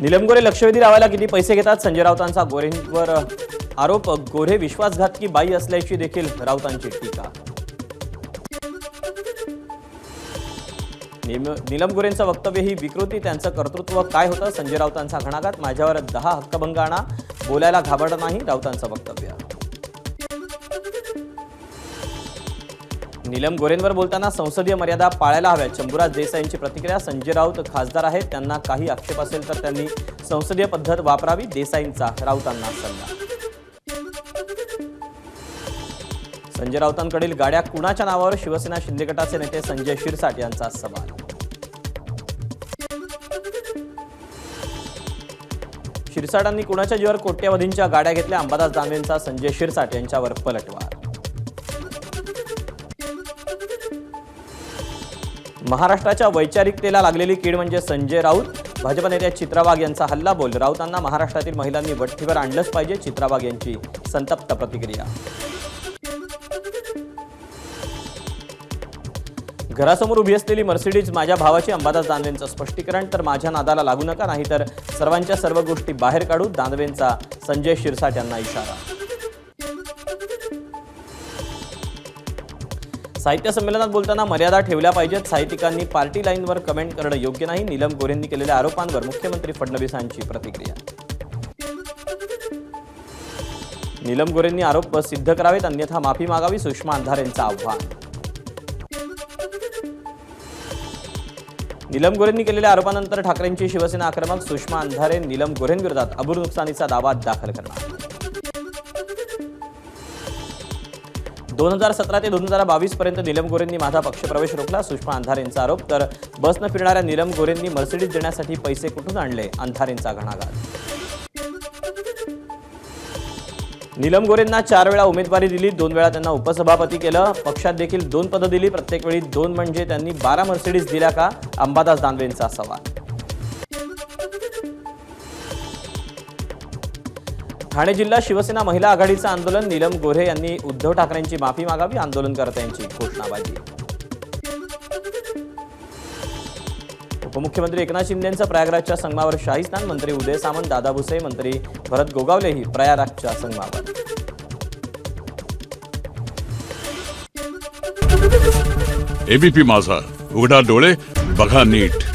नीलम गोरे लक्षवेधी लावायला किती पैसे घेतात? संजय राऊतांचा गोरेंवर आरोप. गोरे विश्वासघातकी बाई असल्याची देखील राऊतांची टीका. नीलम गोरेंचं वक्तव्य ही विकृती, त्यांचं कर्तृत्व काय होतं? संजय राऊतांचा घणाघात. माझ्यावर 10 हक्कभंग आणा, बोलायला घाबरत नाही, राऊतांचं वक्तव्य. नीलम गोरेंवर बोलताना संसदीय मर्यादा पाळायला हव्यात. शंभूराज देसाईंची प्रतिक्रिया. संजय राऊत खासदार आहेत, त्यांना काही आक्षेप असेल तर त्यांनी संसदीय पद्धत वापरावी. देसाईंचा राऊतांना सल्ला. संजय राऊतांकडील गाड्या कुणाच्या नावावर? शिवसेना शिंदे गटाचे नेते संजय शिरसाट यांचा सवाल. शिरसाटांनी कुणाच्या जीवावर कोट्यवधींच्या गाड्या घेतल्या? अंबादास दानवेंचा संजय शिरसाट यांच्यावर पलटवार. महाराष्ट्राच्या वैचारिकतेला लागलेली कीड म्हणजे संजय राऊत. भाजप नेत्या चित्रा वाघ यांचा हल्ला बोल. राऊतांना महाराष्ट्रातील महिलांनी वठ्ठीवर आणलंच पाहिजे. चित्रा वाघ यांची संतप्त प्रतिक्रिया. घरासमोर उभी असलेली मर्सिडीज माझ्या भावाची. अंबादास दानवेंचं स्पष्टीकरण. तर माझ्या नादाला लागू नका, नाहीतर सर्वांच्या सर्व गोष्टी बाहेर काढू. दानवेंचा संजय शिरसाट यांना इशारा. साहित्य संमेलनात बोलताना मर्यादा ठेवल्या पाहिजेत. साहित्यिकांनी पार्टी लाईनवर कमेंट करणं योग्य नाही. नीलम गोरेंनी केलेल्या आरोपांवर मुख्यमंत्री फडणवीसांची प्रतिक्रिया. नीलम गोरेंनी आरोप सिद्ध करावेत, अन्यथा माफी मागावी. सुषमा अंधारेंचं आव्हान. नीलम गोरेंनी केलेल्या आरोपानंतर ठाकरेंची शिवसेना आक्रमक. सुषमा अंधारे नीलम गोरेंविरोधात अबूर नुकसानीचा दावा दाखल करणार. 2017 ते 2022 पर्यंत नीलम गोरेंनी माझा पक्षप्रवेश रोखला. सुषमा अंधारेंचा आरोप. तर बसनं फिरणाऱ्या नीलम गोरेंनी मर्सिडीज देण्यासाठी पैसे कुठून आणले? अंधारेंचा घणाघात. नीलम गोरेंना 4 वेळा उमेदवारी दिली, 2 वेळा त्यांना उपसभापती केलं. पक्षात देखील 2 पदं दिली, प्रत्येक वेळी 2 म्हणजे त्यांनी 12 मर्सिडीज दिल्या का? अंबादास दानवेंचा सवाल. ठाणे जिल्हा शिवसेना महिला आघाडीचं आंदोलन. नीलम गोरे यांनी उद्धव ठाकरेंची माफी मागावी. आंदोलनकर्त्यांची घोषणाबाजी. उपमुख्यमंत्री एकनाथ शिंदेंचं प्रयागराजच्या संगमावर शाही स्नान. मंत्री उदय सामंत, दादा भुसे, मंत्री भरत गोगावलेही प्रयागराजच्या संगमावर. एबीपी माझा, उघडा डोळे बघा नीट.